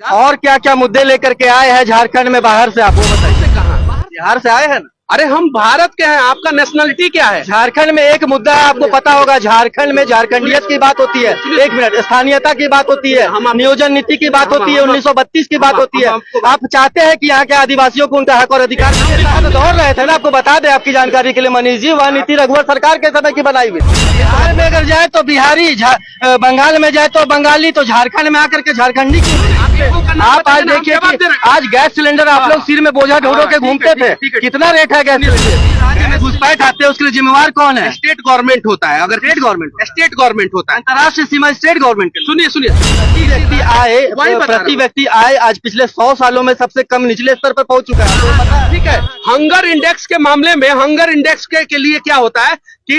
और क्या क्या मुद्दे लेकर के आए हैं झारखंड में बाहर से, आपको बताइए। कहाँ? बिहार से आए हैं ना? अरे हम भारत के हैं, आपका नेशनलिटी क्या है? झारखंड में एक मुद्दा है, आपको पता होगा, झारखंड में झारखंडियत की बात होती है, एक मिनट, स्थानीयता की बात होती है, नियोजन नीति की बात होती है, 1932 की बात होती है। आप चाहते हैं कि यहाँ के आदिवासियों को उनका हक और अधिकार तो दौड़ रहे थे ना, आपको बता दें आपकी जानकारी के लिए मनीष जी, वह नीति रघुवर सरकार के समय की बनाई हुई। बिहार में अगर जाए तो बिहारी, बंगाल में जाए तो बंगाली, तो झारखंड में आकर के झारखंडी क्यों? आप आज देखिए कि आज गैस सिलेंडर आप लोग सिर में बोझा ढोड़ो के घूमते थे, कितना रेट है गैस सिलेंडर? राज्य में घुसपैठ आते हैं, उसके लिए जिम्मेवार कौन है? स्टेट गवर्नमेंट होता है। अगर स्टेट गवर्नमेंट होता है, अंतर्राष्ट्रीय सीमा स्टेट गवर्नमेंट। सुनिए प्रति व्यक्ति आय आज पिछले 100 सालों में सबसे कम निचले स्तर पर पहुंच चुका है। ठीक है, हंगर इंडेक्स के मामले में, हंगर इंडेक्स के लिए क्या होता है कि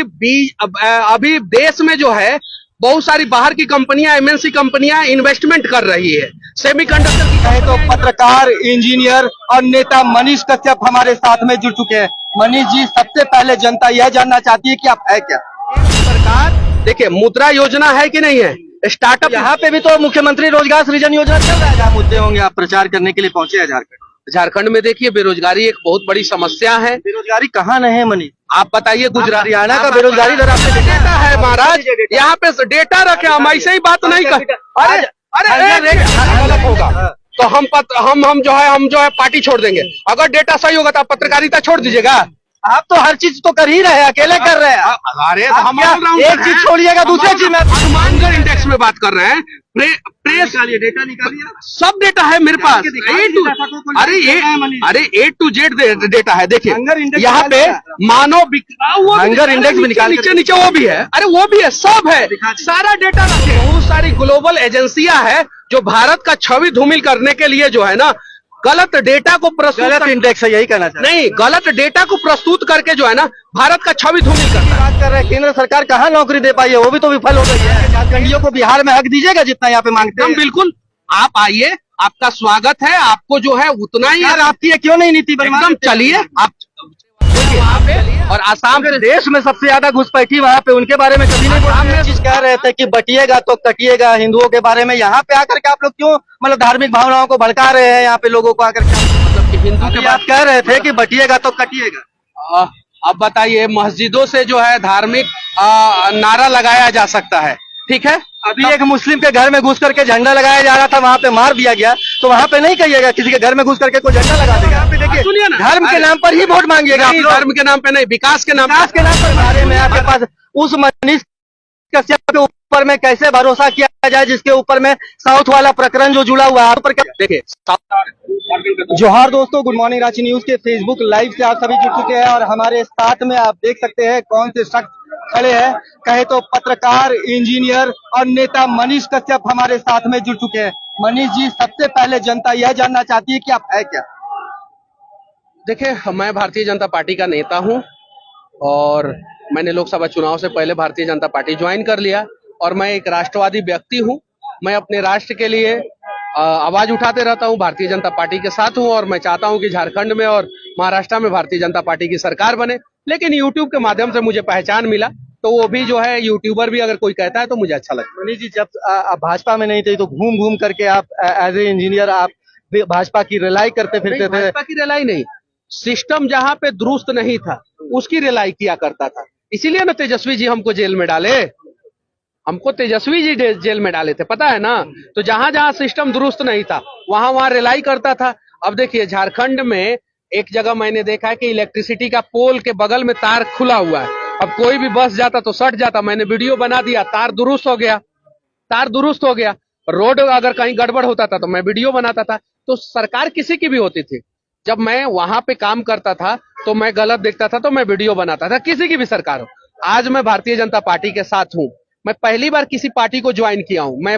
अभी देश में जो है बहुत सारी बाहर की कंपनियां, एमएनसी कंपनियां इन्वेस्टमेंट कर रही है सेमीकंडक्टर की। कहे तो पत्रकार, इंजीनियर और नेता मनीष कश्यप हमारे साथ में जुड़ चुके हैं। मनीष जी, सबसे पहले जनता यह जानना चाहती है कि आप है क्या? सरकार देखिए, मुद्रा योजना है कि नहीं है, स्टार्टअप। यहाँ पे भी तो मुख्यमंत्री रोजगार सृजन योजना चल रहा है, क्या मुद्दे होंगे आप प्रचार करने के लिए पहुंचे हैं झारखंड में? देखिए, बेरोजगारी एक बहुत बड़ी समस्या है। बेरोजगारी कहाँ नहीं है मनीष? आप बताइए, गुजरात हरियाणा का बेरोजगारी दर आपने डेटा है महाराज, यहाँ पे डेटा रखे, हम ऐसे ही बात नहीं कर। अरे गलत होगा तो हम जो है पार्टी छोड़ देंगे। अगर डेटा सही होगा तो आप पत्रकारिता छोड़ दीजिएगा। आप तो हर चीज तो कर ही रहे हैं, अकेले कर रहे हैं। अरे हम एक चीज छोड़िएगा दूसरी चीज में। हंगर इंडेक्स में बात कर रहे हैं, प्रेस डेटा निकालिए, सब डेटा है मेरे पास। A to Z डेटा है। देखिए यहाँ पे मानव हंगर इंडेक्स भी निकाल, नीचे वो भी है, अरे वो भी है, सब है, सारा डेटा रखे। बहुत सारी ग्लोबल एजेंसियां है जो भारत का छवि धूमिल करने के लिए जो है ना, गलत डेटा को प्रस्तुत, गलत इंडेक्स है, यही कहना चाहिए। नहीं, गलत डेटा को प्रस्तुत करके जो है ना, भारत का छवि धूमिल करता है। बात कर रहे हैं, केंद्र सरकार कहाँ नौकरी दे पाई है, वो भी तो विफल हो गई है। झारखंडियों को बिहार में हक दीजिएगा जितना यहाँ पे मांगते हैं। बिल्कुल, आप आइए, आपका स्वागत है, आपको जो है उतना ही। यार आपकी क्यों नहीं नीति एकदम चलिए आप। और आसाम के देश में सबसे ज्यादा घुसपैठी वहाँ पे, उनके बारे में कभी नहीं बोला। चीज कह रहे थे कि बटिएगा तो कटिएगा हिंदुओं के बारे में, यहाँ पे आकर के आप लोग क्यों मतलब धार्मिक भावनाओं को भड़का रहे हैं यहाँ पे लोगों को आकर के? मतलब कि हिंदू के बात कह रहे थे कि बटिएगा तो कटिएगा। अब बताइए, मस्जिदों से जो है धार्मिक नारा लगाया जा सकता है, ठीक है? अभी एक मुस्लिम के घर में घुस करके झंडा लगाया जा रहा था, वहाँ पे मार दिया गया, तो वहाँ पे नहीं कहिएगा किसी के घर में घुस करके कोई झंडा लगा देगा। यहाँ पे देखिए, सुनिए ना, धर्म के नाम पर ही वोट मांगिएगा। धर्म के नाम पे नहीं, विकास के नाम पर बारे में आपके पास उस मनीष कश्यप के ऊपर में कैसे भरोसा किया जाए जिसके ऊपर में साउथ वाला प्रकरण जो जुड़ा हुआ है पर? देखिए, जोहार दोस्तों, गुड मॉर्निंग रांची न्यूज के फेसबुक लाइव से आप सभी जुड़ चुके हैं और हमारे साथ में आप देख सकते हैं कौन से शख्स खड़े हैं। कहे तो पत्रकार, इंजीनियर और नेता मनीष कश्यप हमारे साथ में जुड़ चुके हैं। मनीष जी, सबसे पहले जनता यह जानना चाहती है कि आप है क्या? देखिए, मैं भारतीय जनता पार्टी का नेता हूं और मैंने लोकसभा चुनाव से पहले भारतीय जनता पार्टी ज्वाइन कर लिया और मैं एक राष्ट्रवादी व्यक्ति हूं। मैं अपने राष्ट्र के लिए आवाज उठाते रहता हूं, भारतीय जनता पार्टी के साथ हूं और मैं चाहता हूं कि झारखंड में और महाराष्ट्र में भारतीय जनता पार्टी की सरकार बने। लेकिन यूट्यूब के माध्यम से मुझे पहचान मिला, तो वो भी जो है यूट्यूबर भी अगर कोई कहता है तो मुझे अच्छा लगता है। मनीष जी, जब आप भाजपा में नहीं थे तो घूम घूम करके आप एज ए इंजीनियर आप भाजपा की रिलाई करते फिरते थे। भाजपा की रिलाई नहीं, सिस्टम जहाँ पे दुरुस्त नहीं था उसकी रिलाई किया करता था। इसीलिए ना तेजस्वी जी हमको जेल में डाले, हमको तेजस्वी जी जेल में डाले थे, पता है ना? तो जहां जहां सिस्टम दुरुस्त नहीं था वहां रिलाई करता था। अब देखिए, झारखंड में एक जगह मैंने देखा है कि इलेक्ट्रिसिटी का पोल के बगल में तार खुला हुआ है, अब कोई भी बस जाता तो सट जाता। मैंने वीडियो बना दिया, तार दुरुस्त हो गया। रोड अगर कहीं गड़बड़ होता था तो मैं वीडियो बनाता था। तो सरकार किसी की भी होती थी, जब मैं वहां पे काम करता था तो मैं गलत देखता था तो मैं वीडियो बनाता था, किसी की भी सरकार हो। आज मैं भारतीय जनता पार्टी के साथ हूं। मैं पहली बार किसी पार्टी को ज्वाइन किया हूं। मैं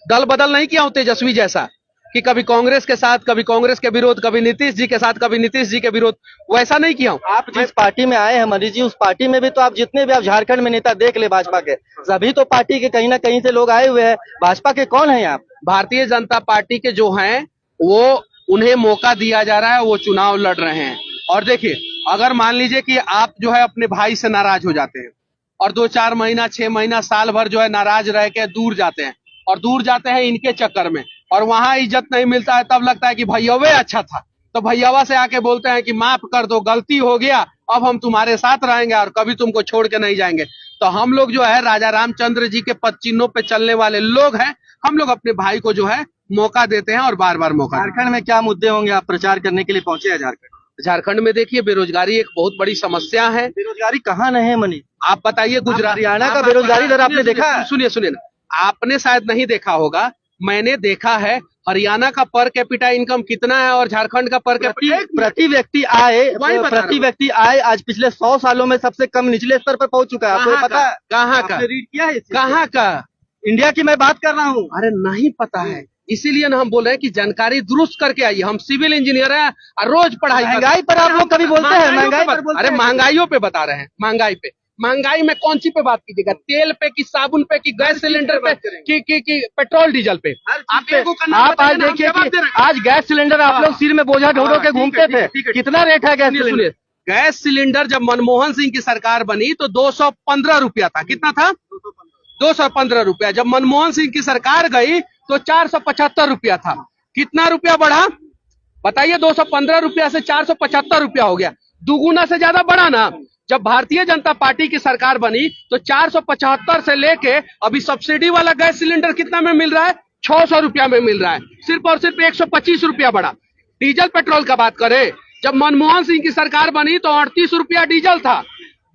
दल बदल नहीं किया हूं तेजस्वी जैसा कि कभी कांग्रेस के साथ, कभी कांग्रेस के विरोध, कभी नीतीश जी के साथ, कभी नीतीश जी के विरोध, वैसा नहीं किया हूं। आप जिस पार्टी में आए हैं मनीष जी, उस पार्टी में भी तो आप जितने भी आप झारखंड में नेता देख ले भाजपा के, सभी तो पार्टी के कहीं ना कहीं से लोग आए हुए हैं। भाजपा के कौन है आप? भारतीय जनता पार्टी के जो हैं वो, उन्हें मौका दिया जा रहा है, वो चुनाव लड़ रहे हैं। और देखिए, अगर मान लीजिए कि आप जो है अपने भाई से नाराज हो जाते हैं और 2-4 महीना, 6 महीना, साल भर जो है नाराज रह के दूर जाते हैं और दूर जाते हैं इनके चक्कर में, और वहां इज्जत नहीं मिलता है, तब लगता है कि भैयावे अच्छा था, तो भैयावा से आके बोलते हैं कि माफ कर दो, गलती हो गया, अब हम तुम्हारे साथ रहेंगे और कभी तुमको छोड़ के नहीं जाएंगे। तो हम लोग जो है राजा रामचंद्र जी के पद चिन्हों पे चलने वाले लोग हैं, हम लोग अपने भाई को जो है मौका देते हैं और बार बार मौका। झारखंड में क्या मुद्दे होंगे, आप प्रचार करने के लिए पहुंचे हैं झारखंड? झारखंड में देखिए बेरोजगारी एक बहुत बड़ी समस्या है। बेरोजगारी कहाँ नहीं है मनीष? आप बताइए गुजरात हरियाणा का बेरोजगारी दर आपने देखा है? सुनिए सुनिए ना, आपने शायद नहीं देखा होगा, मैंने देखा है। हरियाणा का पर कैपिटा इनकम कितना है और झारखंड का पर कैपिटा प्रति व्यक्ति आय आज पिछले 100 सालों में सबसे कम निचले स्तर पर पहुंच चुका है। आपको पता है? कहाँ का रीड किया है? कहाँ का? इंडिया की मैं बात कर रहा हूँ। अरे नहीं पता है, इसीलिए ना हम बोल रहे हैं कि जानकारी दुरुस्त करके आइए। हम सिविल इंजीनियर हैं और रोज पढ़ाई। महंगाई पर आप लोग कभी बोलते हैं? महंगाई पर बोलते हैं? अरे महंगाइयों पे बता रहे हैं, महंगाई पे। महंगाई में कौन सी पे बात कीजिएगा? तेल पे कि साबुन पे कि गैस सिलेंडर पे कि पेट्रोल डीजल पे? आप आज देखिए कि आज गैस सिलेंडर आप लोग सिर में बोझा ढोड़ो के घूमते थे, कितना रेट है गैस सिलेंडर? गैस सिलेंडर जब मनमोहन सिंह की सरकार बनी तो 215 रुपया था। कितना था? 215 रुपया। जब मनमोहन सिंह की सरकार गई तो 475 रुपया था। कितना रुपया बढ़ा बताइए? 215 रुपया से 475 रुपया हो गया, दुगुना से ज्यादा बढ़ा ना। जब भारतीय जनता पार्टी की सरकार बनी तो 475 से लेके अभी सब्सिडी वाला गैस सिलेंडर कितना में मिल रहा है? 600 रुपया में मिल रहा है। सिर्फ और सिर्फ 125 रुपया बढ़ा। डीजल पेट्रोल का बात करें, जब मनमोहन सिंह की सरकार बनी तो 38 रुपया डीजल था,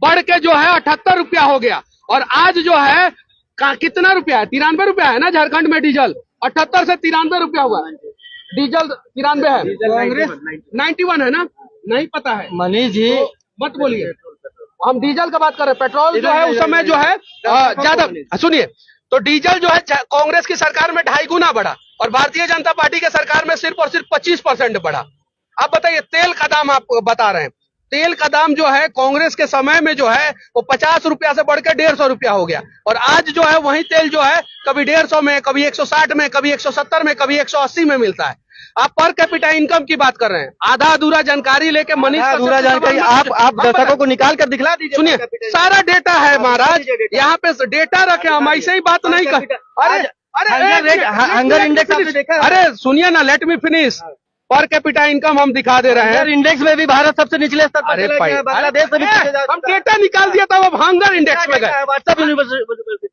बढ़ के जो है 78 रुपया हो गया। और आज जो है कितना रुपया है? 93 रुपया है ना झारखंड में डीजल। 78 से 93 रुपया हुआ। डीजल 93 है, कांग्रेस 91 है ना? नहीं पता है मनीष जी, तो मत बोलिए। हम डीजल का बात कर रहे हैं। पेट्रोल जो है उस समय जो है ज्यादा। सुनिए, तो डीजल जो है कांग्रेस की सरकार में 2.5 गुना बढ़ा और भारतीय जनता पार्टी के सरकार में सिर्फ और सिर्फ 25% बढ़ा। आप बताइए, तेल का दाम आप बता रहे हैं, तेल का दाम जो है कांग्रेस के समय में जो है वो 50 रुपया से बढ़ के 150 रुपया हो गया। और आज जो है वही तेल जो है कभी 150 में, कभी 160 में, कभी 170 में, कभी 180 में मिलता है। आप पर कैपिटा इनकम की बात कर रहे हैं। आधा अधूरा जानकारी लेके मनीष अधूरा जानकारी आप दर्शकों को निकाल कर दिखला दीजिए। सुनिए, सारा डेटा है महाराज, यहाँ पे डेटा रखे, हम ऐसे ही बात नहीं कर। अरे हंगर इंडेक्स आपने देखा है? अरे सुनिए ना, let me finish. Per capita income हम दिखा दे रहे हैं। इंडेक्स में भी भारत सबसे निचले स्तर पर चला गया है। बांग्लादेश से भी हम डेटा निकाल दिया था, अब हंगर इंडेक्स में गए। WhatsApp university.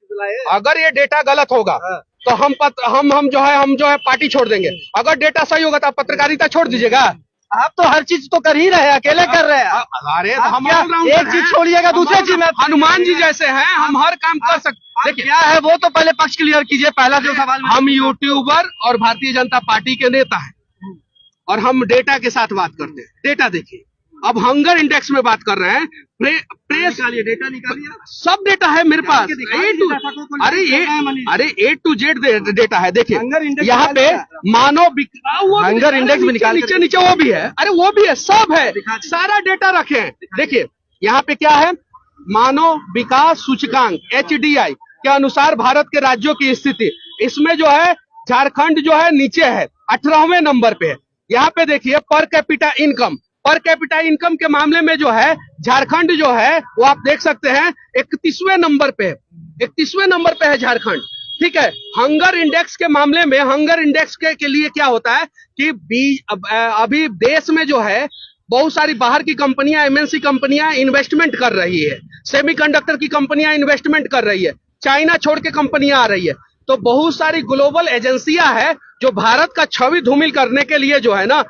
अगर ये डेटा गलत होगा तो हम जो है पार्टी छोड़ देंगे। अगर डेटा सही होगा तो आप पत्रकारिता छोड़ दीजिएगा। आप तो हर चीज तो कर ही रहे हैं, अकेले कर रहे हैं। अरे हम एक चीज छोड़िएगा दूसरी चीज में। हनुमान जी जैसे हैं, हम हर काम कर सकते। देखिए क्या है वो तो पहले पक्ष क्लियर कीजिए, पहला जो सवाल। हम यूट्यूबर और भारतीय जनता पार्टी के नेता हैं और हम डेटा के साथ बात करते हैं। डेटा देखिए, अब हंगर इंडेक्स में बात कर रहे हैं। प्रेस डेटा निकालिए, सब डेटा है मेरे पास। A to Z डेटा है। देखिए यहाँ पे मानव हंगर इंडेक्स भी निकाल, नीचे नीचे वो भी है। अरे वो भी है, सब है, सारा डेटा रखे हैं। देखिए यहाँ पे क्या है, मानव विकास सूचकांक HDI के अनुसार भारत के राज्यों की स्थिति। इसमें जो है झारखंड जो है नीचे है, 18वें नंबर पे है। यहाँ पे देखिए पर कैपिटा इनकम के मामले में जो है झारखंड जो है वो आप देख सकते हैं 31वें नंबर पे है। 31वें नंबर पे है झारखंड। ठीक है। हंगर इंडेक्स के मामले में, हंगर इंडेक्स के लिए क्या होता है कि अभी देश में जो है बहुत सारी बाहर की कंपनियां, MNC कंपनियां इन्वेस्टमेंट कर रही है, सेमीकंडक्टर की कंपनियां इन्वेस्टमेंट कर रही है, चाइना छोड़ के कंपनियां आ रही है। तो बहुत सारी ग्लोबल एजेंसियां है जो भारत का छवि धूमिल करने के लिए जो है ना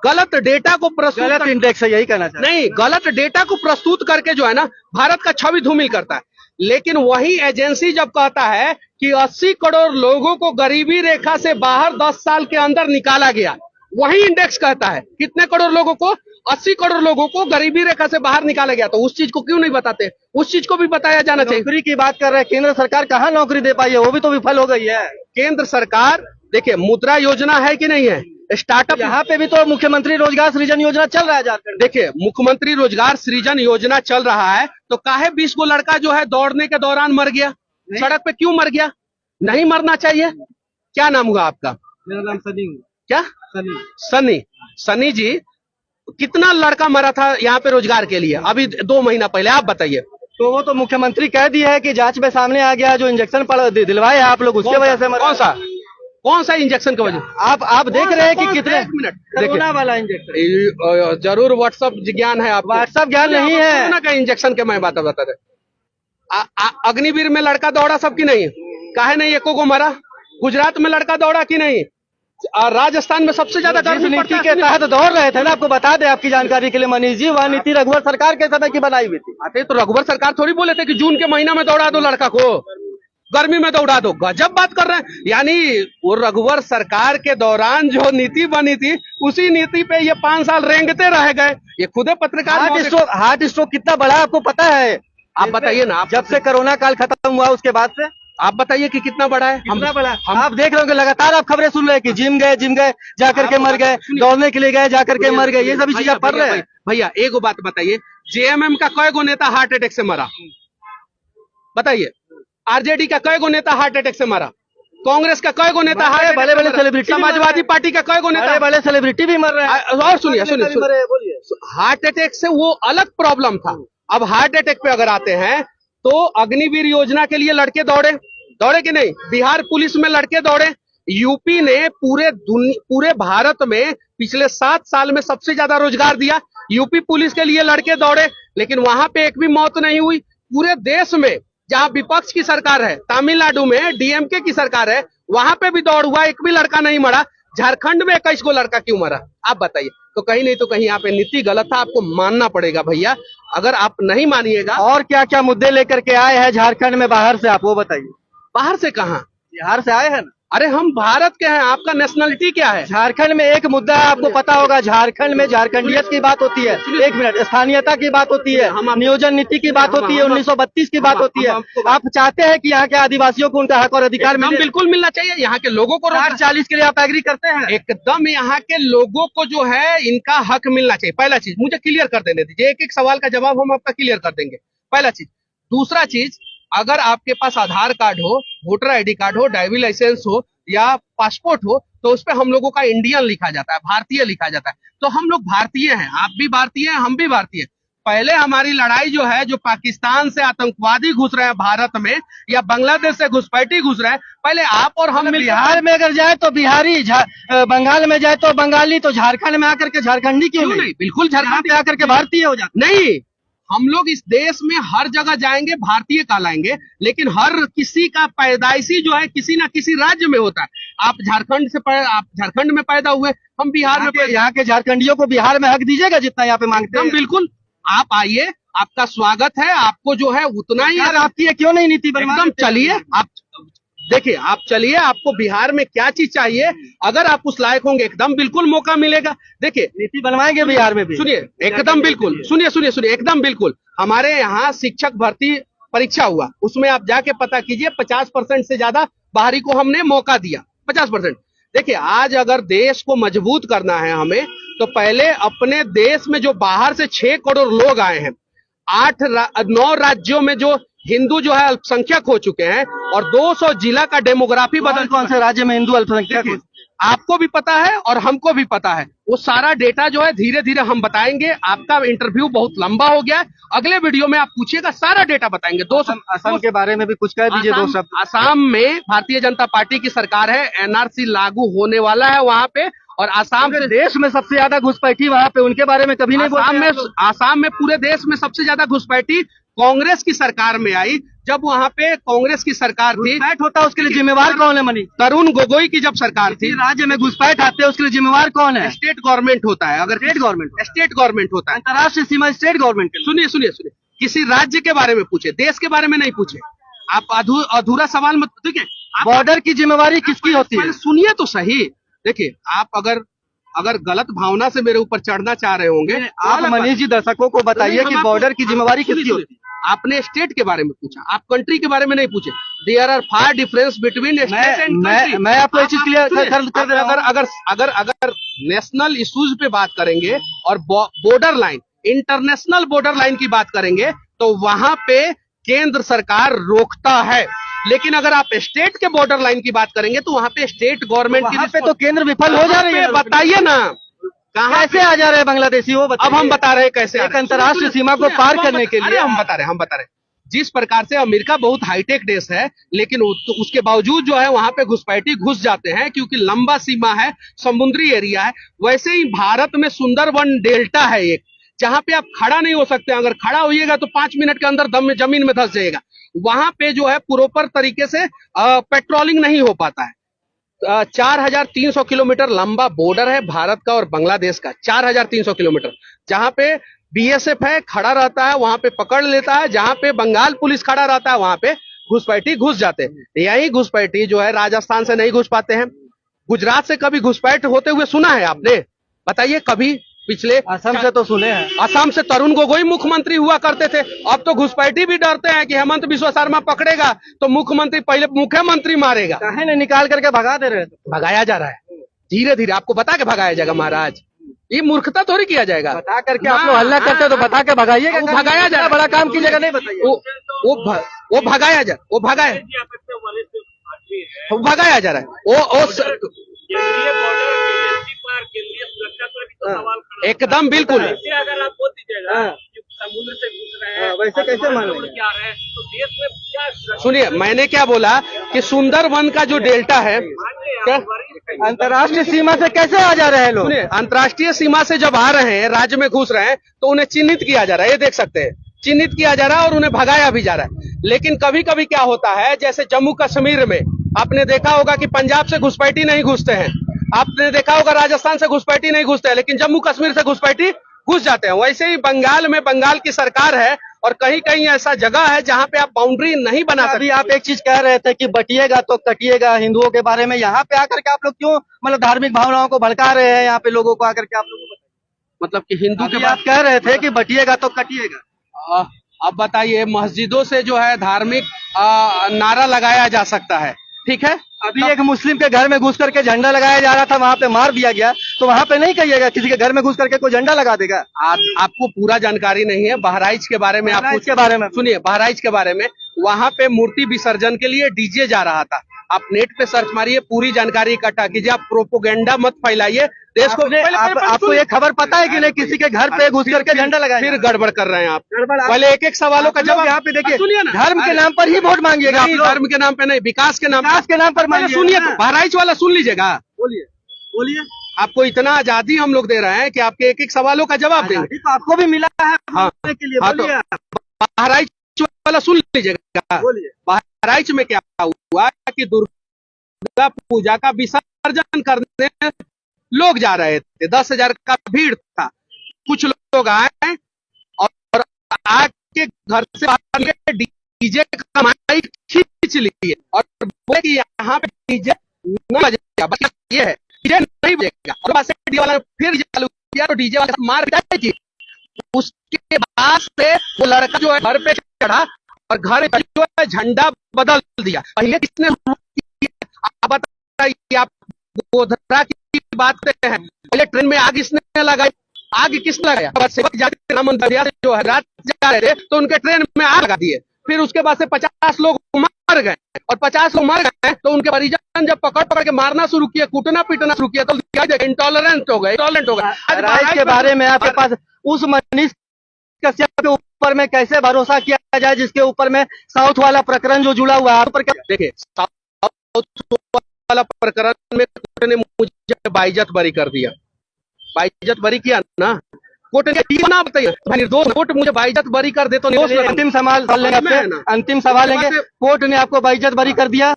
गलत डेटा को प्रस्तुत, गलत इंडेक्स है, यही कहना चाहते हैं। नहीं, गलत डेटा को प्रस्तुत करके जो है ना भारत का छवि धूमिल करता है। लेकिन वही एजेंसी जब कहता है कि 80 करोड़ लोगों को गरीबी रेखा से बाहर 10 साल के अंदर निकाला गया, वही इंडेक्स कहता है कितने करोड़ लोगों को, 80 करोड़ लोगों को गरीबी रेखा से बाहर निकाला गया। तो उस चीज को क्यों नहीं बताते? उस चीज को भी बताया जाना चाहिए। नौकरी की बात कर रहे हैं, केंद्र सरकार कहाँ नौकरी दे पाई है, वो भी तो विफल हो गई है। केंद्र सरकार देखिए, मुद्रा योजना है कि नहीं है, स्टार्टअप, यहाँ पे भी तो मुख्यमंत्री रोजगार सृजन योजना चल रहा है झारखंड। देखिए मुख्यमंत्री रोजगार सृजन योजना चल रहा है, तो काहे 20 को लड़का जो है दौड़ने के दौरान मर गया, सड़क पे क्यों मर गया? नहीं मरना चाहिए। क्या नाम हुआ आपका? मेरा नाम सनी। क्या? सनी। सनी जी, कितना लड़का मरा था यहाँ पे रोजगार के लिए अभी 2 महीना पहले, आप बताइए। तो वो तो मुख्यमंत्री कह दिया है कि जांच में सामने आ गया, जो इंजेक्शन दिलवाए आप लोग उसके वजह से मरा। कौन सा इंजेक्शन की वजह? आप देख रहे हैं कि कितने एक मिनट कोरोना वाला इंजेक्शन, जरूर व्हाट्सएप ज्ञान है आपको। व्हाट्सएप ज्ञान नहीं है। कोरोना का इंजेक्शन के मैं बात बता रहे। अग्निवीर में लड़का दौड़ा सबकी नहीं, काहे नहीं एको को मरा? गुजरात में लड़का दौड़ा कि नहीं? राजस्थान में सबसे ज्यादा जिस नीति के तहत दौड़ रहे थे ना, आपको बता दें आपकी जानकारी के लिए मनीष जी, वह नीति रघुवर सरकार के समय की बनाई हुई थी। आते तो रघुवर सरकार थोड़ी बोले थे कि जून के महीना में दौड़ा दो लड़का को, गर्मी में दौड़ा दो। गजब बात कर रहे हैं। यानी वो रघुवर सरकार के दौरान जो नीति बनी थी, उसी नीति पे ये 5 साल रेंगते रह गए। ये खुदे पत्रकार। हार्ट स्ट्रोक कितना बड़ा आपको पता है? आप बताइए ना, जब से कोरोना काल खत्म हुआ उसके बाद से आप बताइए कि कितना बड़ा है। कितना बड़ा? आप देख रहे हो कि लगातार आप खबरें सुन रहे हैं कि जिम गए जाकर के मर गए, दौड़ने के लिए गए जाकर के मर गए, ये सभी चीजें पढ़ रहे हैं। भैया एक बात बताइए, जेएमएम का कई गो नेता हार्ट अटैक से मरा? बताइए। आरजेडी का कई गो नेता हार्ट अटैक से मरा? कांग्रेस का कई गो नेता हार्ट, बड़े बड़े सेलिब्रिटी, समाजवादी पार्टी का कई गो नेता, बड़े सेलिब्रिटी भी मर रहे हैं। और सुनिए, हार्ट अटैक से वो अलग प्रॉब्लम था। अब हार्ट अटैक पे अगर आते हैं तो अग्निवीर योजना के लिए लड़के दौड़े कि नहीं? बिहार पुलिस में लड़के दौड़े। यूपी ने पूरे भारत में पिछले 7 साल में सबसे ज्यादा रोजगार दिया। यूपी पुलिस के लिए लड़के दौड़े, लेकिन वहां पे एक भी मौत नहीं हुई। पूरे देश में जहां विपक्ष की सरकार है, तमिलनाडु में डीएमके की सरकार है, वहां पे भी दौड़ हुआ, एक भी लड़का नहीं मरा। झारखंड में 21 को लड़का क्यों मरा? आप बताइए। तो कहीं नहीं तो कहीं यहाँ पे नीति गलत था, आपको मानना पड़ेगा भैया। अगर आप नहीं मानिएगा। और क्या क्या मुद्दे लेकर के आए हैं झारखंड में बाहर से, आप वो बताइए। बाहर से कहाँ? बिहार से आए हैं ना। अरे हम भारत के हैं, आपका नेशनलिटी क्या है? झारखंड में एक मुद्दा है, आपको पता होगा, झारखंड में झारखंडियत की बात होती है, 1 मिनट, स्थानीयता की बात होती है, नियोजन नीति की बात होती है, 1932 की बात होती है। आप चाहते हैं कि यहाँ के आदिवासियों को उनका हक और अधिकार मिले? बिल्कुल मिलना चाहिए। यहाँ के लोगों को 40 के लिए आप एग्री करते हैं? एकदम। यहाँ के लोगों को जो है इनका हक मिलना चाहिए। पहला चीज मुझे क्लियर कर देने दीजिए, एक सवाल का जवाब हम आपका क्लियर कर देंगे। पहला चीज। दूसरा चीज, अगर आपके पास आधार कार्ड हो, वोटर आईडी कार्ड हो, ड्राइविंग लाइसेंस हो या पासपोर्ट हो, तो उस पर हम लोगों का इंडियन लिखा जाता है, भारतीय लिखा जाता है। तो हम लोग भारतीय हैं, आप भी भारतीय हैं, हम भी भारतीय हैं। पहले हमारी लड़ाई जो है, जो पाकिस्तान से आतंकवादी घुस रहे हैं भारत में या बांग्लादेश से घुसपैठी घुस रहे हैं, पहले आप और हम बिहार में अगर जाए तो बिहारी, बंगाल में जाए तो बंगाली, तो झारखंड में आकर के झारखंडी क्यों नहीं? बिल्कुल झारखंड में आकर के भारतीय हो जाते नहीं। हम लोग इस देश में हर जगह जाएंगे, भारतीय कहलाएंगे, लेकिन हर किसी का पैदाइशी जो है किसी ना किसी राज्य में होता है। आप झारखंड में पैदा हुए, हम बिहार में। यहाँ के झारखंडियों को बिहार में हक दीजिएगा जितना यहाँ पे मांगते हैं। बिल्कुल, आप आइए, आपका स्वागत है। आपको जो है उतना ही। आपकी क्यों नहीं नीति एकदम चलिए, आप देखिए, आप चलिए, आपको बिहार में क्या चीज चाहिए, अगर आप उस लायक होंगे एकदम बिल्कुल मौका मिलेगा। देखिए, नीति बनवाएंगे बिहार में भी। सुनिए, एकदम बिल्कुल, सुनिए एकदम बिल्कुल। हमारे यहाँ शिक्षक भर्ती परीक्षा हुआ, उसमें आप जाके पता कीजिए, 50% से ज्यादा बाहरी को हमने मौका दिया। 50%। देखिए, आज अगर देश को मजबूत करना है हमें, तो पहले अपने देश में जो बाहर से 6 करोड़ लोग आए हैं, 9 राज्यों में जो हिंदू जो है अल्पसंख्यक हो चुके हैं, और 200 जिला का डेमोग्राफी बदल। कौन से राज्य में हिंदू अल्पसंख्यक? आपको भी पता है और हमको भी पता है। वो सारा डेटा जो है धीरे धीरे हम बताएंगे। आपका इंटरव्यू बहुत लंबा हो गया है, अगले वीडियो में आप पूछिएगा, सारा डेटा बताएंगे। असम के बारे में भी कुछ कह दीजिए, 2 शब्द। असम में भारतीय जनता पार्टी की सरकार है, एनआरसी लागू होने वाला है वहां पे। और आसाम से देश में सबसे ज्यादा घुसपैठी वहां पे, उनके बारे में कभी नहीं बोलते। आसाम में पूरे देश में सबसे ज्यादा घुसपैठी कांग्रेस की सरकार में आई। जब वहां पे कांग्रेस की सरकार थी, घुसपैठ होता है उसके लिए जिम्मेवार कौन है? मनीष, तरुण गोगोई की जब सरकार थी, राज्य में घुसपैठ आते हैं उसके लिए जिम्मेवार कौन है? स्टेट गवर्नमेंट होता है। अगर स्टेट गवर्नमेंट होता है, अंतर्राष्ट्रीय सीमा स्टेट गवर्नमेंट। सुनिए, किसी राज्य के बारे में पूछे, देश के बारे में नहीं पूछे। आप अधूरा सवाल मत, ठीक है? बॉर्डर की जिम्मेवारी किसकी होती है? सुनिए तो सही। देखिए, आप अगर गलत भावना से मेरे ऊपर चढ़ना चाह रहे होंगे, आप मनीष जी दर्शकों को बताइए कि बॉर्डर की जिम्मेवारी किसकी होती है? आपने स्टेट के बारे में पूछा, आप कंट्री के बारे में नहीं पूछे। There are far difference between state and country. मैं आपको ये चीज क्लियर कर दे रहा हूं। अगर नेशनल इश्यूज पे बात करेंगे और border line, international border line की बात करेंगे, तो वहां पे केंद्र सरकार रोकता है। लेकिन अगर आप स्टेट के बॉर्डर लाइन की बात करेंगे, तो वहां पे स्टेट गवर्नमेंट की पे तो केंद्र विफल हो जा रही है। बताइए ना, कहाँ कैसे आ जा रहे हैं बांग्लादेशी? वो अब हम बता रहे हैं कैसे। एक अंतर्राष्ट्रीय सीमा को पार करने के लिए हम बता रहे जिस प्रकार से अमेरिका बहुत हाईटेक देश है, लेकिन तो उसके बावजूद जो है वहां पे घुसपैठी घुस जाते हैं क्योंकि लंबा सीमा है, समुद्री एरिया है। वैसे ही भारत में सुंदरवन डेल्टा है एक, जहां पे आप खड़ा नहीं हो सकते, अगर खड़ा होइएगा तो 5 मिनट के अंदर दम में जमीन में धंस जाएगा। वहां पे जो है प्रॉपर तरीके से पेट्रोलिंग नहीं हो पाता है। 4300 किलोमीटर लंबा बॉर्डर है भारत का और बांग्लादेश का, 4300 किलोमीटर, जहां पे बीएसएफ है, खड़ा रहता है, वहां पे पकड़ लेता है, जहां पे बंगाल पुलिस खड़ा रहता है वहां पे घुसपैठी घुस जाते हैं। यही घुसपैठी जो है राजस्थान से नहीं घुस पाते हैं। गुजरात से कभी घुसपैठ होते हुए सुना है आपने? बताइए कभी। पिछले असम से तो सुने हैं। असम से तरुण गोगोई मुख्यमंत्री हुआ करते थे। अब तो घुसपैठी भी डरते हैं कि हेमंत बिस्वा शर्मा पकड़ेगा तो मुख्यमंत्री पहले मुख्यमंत्री मारेगा। काहे ने निकाल करके भगा दे रहे थे? भगाया जा रहा है धीरे धीरे, आपको बता के भगाया जाएगा महाराज, ये मूर्खता थोड़ी किया जाएगा। बता करके आप लोग हल्ला करते तो बता के भगाइएगा। वो भगाया जा रहा है। बड़ा काम कीजिएगा, नहीं बताइए। वो भगाया जा रहा है। केंद्रीय बॉर्डर एजेंसी पर केंद्रीय सुरक्षा पर भी तो सवाल खड़ा एकदम बिल्कुल। ऐसे अगर आप बोल दीजिएगा कि समुद्र से घुस रहे हैं, वैसे कैसे मान लेंगे? क्या रहे हैं तो देश में क्या सुरक्षा? सुनिए, मैंने क्या बोला कि सुंदरवन का जो डेल्टा है, क्या अंतर्राष्ट्रीय सीमा से कैसे आ जा रहे हैं लोग? सुनिए, अंतर्राष्ट्रीय सीमा से जब आ रहे हैं, राज्य में घुस रहे हैं, तो उन्हें चिन्हित किया जा रहा है। ये देख सकते हैं, चिन्हित किया जा रहा है और उन्हें भगाया भी जा रहा है। लेकिन कभी कभी क्या होता है, जैसे जम्मू कश्मीर में आपने देखा होगा कि पंजाब से घुसपैठी नहीं घुसते हैं, आपने देखा होगा राजस्थान से घुसपैठी नहीं घुसते हैं, लेकिन जम्मू कश्मीर से घुसपैठी घुस जाते हैं। वैसे ही बंगाल में बंगाल की सरकार है और कहीं कहीं ऐसा जगह है जहां पे आप बाउंड्री नहीं बना सकते। अभी आप एक चीज कह रहे थे कि बटिएगा तो कटिएगा हिंदुओं के बारे में, यहाँ पे आकर के आप लोग क्यों मतलब धार्मिक भावनाओं को भड़का रहे हैं यहाँ पे लोगों को आकर के? आप लोगों को मतलब कि हिंदू के आप कह रहे थे कि बटिएगा तो कटिएगा। अब बताइए, मस्जिदों से जो है धार्मिक नारा लगाया जा सकता है, ठीक है। अभी एक मुस्लिम के घर में घुस करके झंडा लगाया जा रहा था, वहाँ पे मार दिया गया, तो वहाँ पे नहीं कहिएगा किसी के घर में घुस करके कोई झंडा लगा देगा? आपको पूरा जानकारी नहीं है बहराइच के बारे में। आपको के बारे में सुनिए, बहराइच के बारे में, वहाँ पे मूर्ति विसर्जन के लिए डीजे जा रहा था। आप नेट पे सर्च मारिए, पूरी जानकारी इकट्ठा कीजिए, आप प्रोपोगेंडा मत फैलाइए देश को। आपको ये खबर पता है कि नहीं किसी के घर पे घुस करके झंडा लगाया? फिर गड़बड़ कर रहे हैं आप। पहले एक एक सवालों का जवाब यहाँ पे देखिए। सुनिए ना, धर्म के नाम पर ही वोट मांगिएगा आप लोग। धर्म के नाम पे नहीं, विकास के नाम पर मांगिएगा। सुनिए तो बहराइच वाला सुन लीजिएगा। बोलिए। आपको इतना आजादी हम लोग दे रहे हैं कि आपके एक एक सवालों का जवाब देंगे। तो आपको भी मिला है बोलने के लिए। बोलिए। बहराइच वाला सुन लीजिएगा। बहराइच में क्या हुआ कि दुर्गा पूजा का विसर्जन करने लोग जा रहे थे, 10,000 का भीड़ था। कुछ लोग आए और आके घर से बाहर डीजे का माइक खींच लिए और बोले कि यहाँ पे डीजे नहीं बजेगा, बस ये है डीजे नहीं बजेगा। और बस डीजे वाला फिर चालू किया तो डीजे वाला मार पिटाई की। उसके बाद से वो लड़का जो है घर पे चढ़ा और घर जो है झंडा बदल दिया। पहले किसने आप बताइए, आप गोधरा की बात करते हैं, पहले ट्रेन में आग किसने लगाई? आग किसने लगाया? सेवक जाते रामन दरिया से जो है रात जा रहे थे तो उनके ट्रेन में आग लगा दिए। फिर उसके बाद से 50 लोग मर गए और 50 लोग मर गए तो उनके परिजन जब पकड़ के मारना शुरू किया, कूटना पीटना शुरू किया, तो इंटॉलरेंट हो गए। बहराइच के बारे में आपके पास उस मनीष कश्यप के ऊपर में कैसे भरोसा किया जाए जिसके ऊपर में साउथ वाला प्रकरण जो जुड़ा हुआ है? देखिए, साउथ वाला प्रकरण में कोर्ट ने मुझे बाइज्जत बरी कर दिया। बाइज्जत बरी किया ना कोर्ट ने, ना बताइए निर्दोष कोर्ट मुझे बाइज्जत बरी कर दे तो निर्दोष। अंतिम सवाल लेंगे, अंतिम सवाल लेंगे। कोर्ट ने आपको बाइज्जत बरी कर दिया।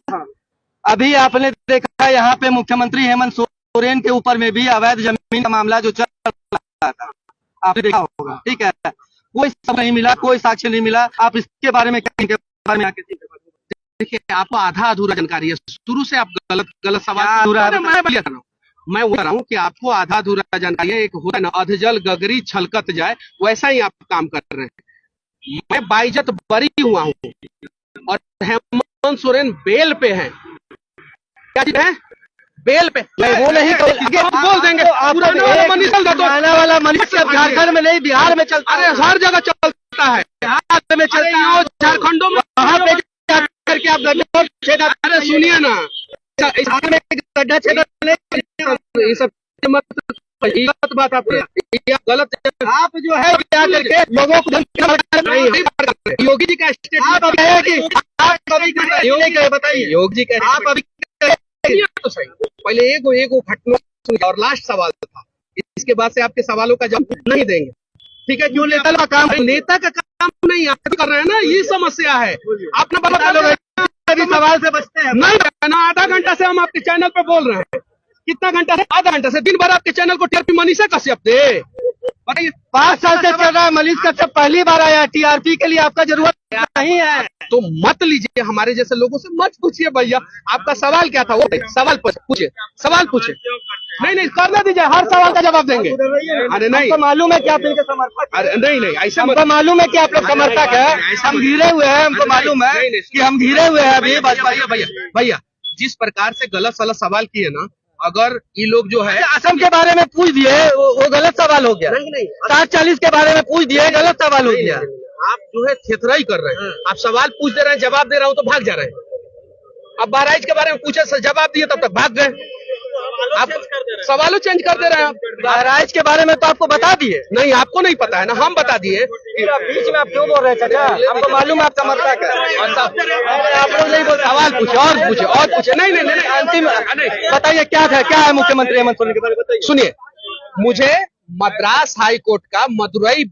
अभी आपने देखा यहाँ पे मुख्यमंत्री हेमंत सोरेन के ऊपर में भी अवैध जमीन का मामला जो चल रहा था, आपने देखा होगा, ठीक है। कोई सब नहीं मिला, कोई साक्ष्य नहीं मिला। आप इसके बारे में क्या देखिए, आपको आधा अधूरा जानकारी है। शुरू से आप गलत सवाल मैं बोल रहा हूँ कि आपको आधा अधूरा जानकारी है। एक होता है ना, अधजल गगरी छलकत जाए, वैसा ही आप काम कर रहे हैं। मैं बाइज्जत बरी हुआ हूँ और हेमंत सोरेन बेल पे हैं। क्या चीज है? बेल पे। वो नहीं बोल देंगे वाला मनीष झारखंड में नहीं, बिहार में चलता है। अरे हर जगह चलता है, बिहार में चलता है, झारखंडों में वहाँ पे करके आप गड्ढा छेदा। अरे सुनिए ना, गड्ढा छेदा ये सब मत गलत बात आप गलत आप जो है क्या करके लोगों को नहीं, योगी जी का स्टेटमेंट आप अभी कहे कि आप अभी योगी कहे बताइए योगी जी का आप अभी तो सही। पहले एगो घटना और लास्ट सवाल था, इसके बाद से आपके सवालों का जवाब नहीं देंगे, ठीक है? क्यों नेता का काम नहीं आप कर रहे हैं ना, ये समस्या है। आपने बता सवाल से बचते हैं नहीं ना, आधा घंटा से हम आपके चैनल पे बोल रहे हैं। कितना घंटा से? आधा घंटा से। दिन भर आपके चैनल को टीआरपी मनीषा कश्यप दे। बताइए, 5 साल से चल रहा है, मनीष कश्यप पहली बार आया। टीआरपी के लिए आपका जरूरत नहीं है तो मत लीजिए, हमारे जैसे लोगों से मत पूछिए भैया। आपका सवाल क्या था? वो सवाल पूछे, सवाल पूछे। नहीं करना दीजिए, हर सवाल का जवाब देंगे। अरे नहीं, हमको मालूम है कि आप इनके समर्थक हैं। अरे नहीं ऐसे हमको मालूम है कि आप लोग समर्थक है, हम घिरे हुए हैं, हमको मालूम है कि हम घिरे हुए हैं अभी। भैया जिस प्रकार से गलत सलत सवाल किए ना, अगर ये लोग जो है असम के बारे में पूछ दिए, वो गलत सवाल हो गया। नहीं 60-40 के बारे में पूछ दिए, गलत सवाल हो गया। आप जो है थेथराई कर रहे हैं। आप सवाल पूछ दे रहे हैं, जवाब दे रहा हूँ तो भाग जा रहे हैं। अब बहराइच के बारे में पूछे, जवाब दिए तब तक भाग गए। आप सवालों चेंज कर दे रहे हैं। बहराइच के बारे में तो आपको बता दिए। नहीं, आपको नहीं पता है ना, हम बता दिए। बीच में आप क्यों बोल रहे हैं चाचा? हमको मालूम है आप समर्थक है। आप लोग नहीं बोल, सवाल पूछे और पूछे। नहीं अंतिम बताइए क्या है मुख्यमंत्री हेमंत सोरेन के बारे में बताइए। सुनिए, मुझे मद्रास हाई कोर्ट का मदुरई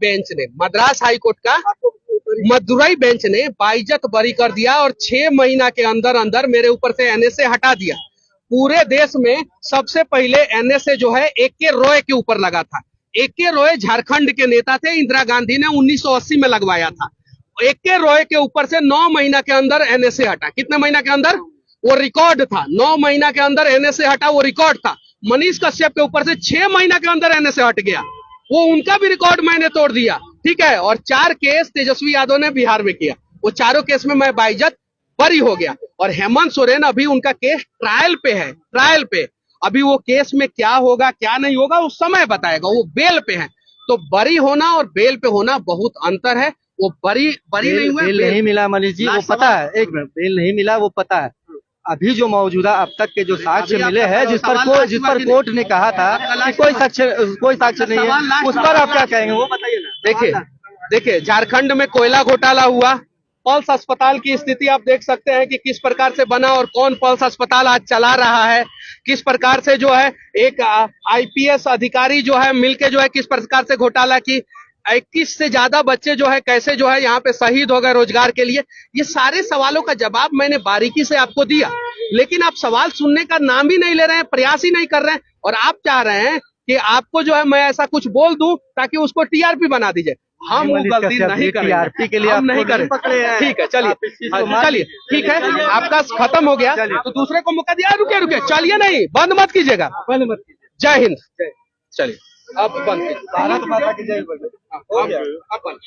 बेंच ने बाइज्जत बरी कर दिया और 6 महीना के अंदर मेरे ऊपर से एनएसए हटा दिया। पूरे देश में सबसे पहले एनएसए जो है AK रॉय के ऊपर लगा था। AK रॉय झारखंड के नेता थे, इंदिरा गांधी ने 1980 में लगवाया था। AK रॉय के ऊपर से 9 महीना के अंदर एनएसए हटा। कितने महीना के अंदर? वो रिकॉर्ड था। 9 महीना के अंदर एनएसए हटा, वो रिकॉर्ड था। मनीष कश्यप के ऊपर से 6 महीना के अंदर एनएसए हट गया, वो उनका भी रिकॉर्ड मैंने तोड़ दिया, ठीक है? और 4 केस तेजस्वी यादव ने बिहार में किया, वो चारों केस में मैं बाइज्जत बरी हो गया। और हेमंत सोरेन अभी उनका केस ट्रायल पे। अभी वो केस में क्या होगा क्या नहीं होगा उस समय बताएगा, वो बेल पे है। तो बरी होना और बेल पे होना बहुत अंतर है। वो बरी नहीं हुआ, बेल नहीं मिला मनीष जी, वो पता है। एक मिनट, बेल नहीं मिला वो पता है। अभी जो मौजूदा अब तक के जो साक्ष्य मिले हैं, जिस पर कोर्ट ने कहा था कि कोई साक्ष्य नहीं है, उस पर आप क्या कहेंगे वो बताइए ना। देखिए झारखंड में कोयला घोटाला हुआ, पल्स अस्पताल की स्थिति आप देख सकते हैं कि किस प्रकार से बना और कौन पल्स अस्पताल आज चला रहा है। किस प्रकार से जो है एक IPS अधिकारी जो है मिलके जो है किस प्रकार से घोटाला की। 21 से ज्यादा बच्चे जो है कैसे जो है यहाँ पे शहीद हो गए रोजगार के लिए। ये सारे सवालों का जवाब मैंने बारीकी से आपको दिया, लेकिन आप सवाल सुनने का नाम ही नहीं ले रहे हैं, प्रयास ही नहीं कर रहे हैं। और आप चाह रहे हैं कि आपको जो है मैं ऐसा कुछ बोल दूं ताकि उसको TRP बना दीजिए। हम वो गलती नहीं करेंगे, TRP के लिए हम नहीं करें। ठीक है, चलिए ठीक है, आपका खत्म हो गया तो दूसरे को मौका दिया। रुके, चलिए, नहीं बंद मत कीजिएगा। जय हिंद। चलिए अब बंद कीजिए। भारत माता की जय। अब बंद।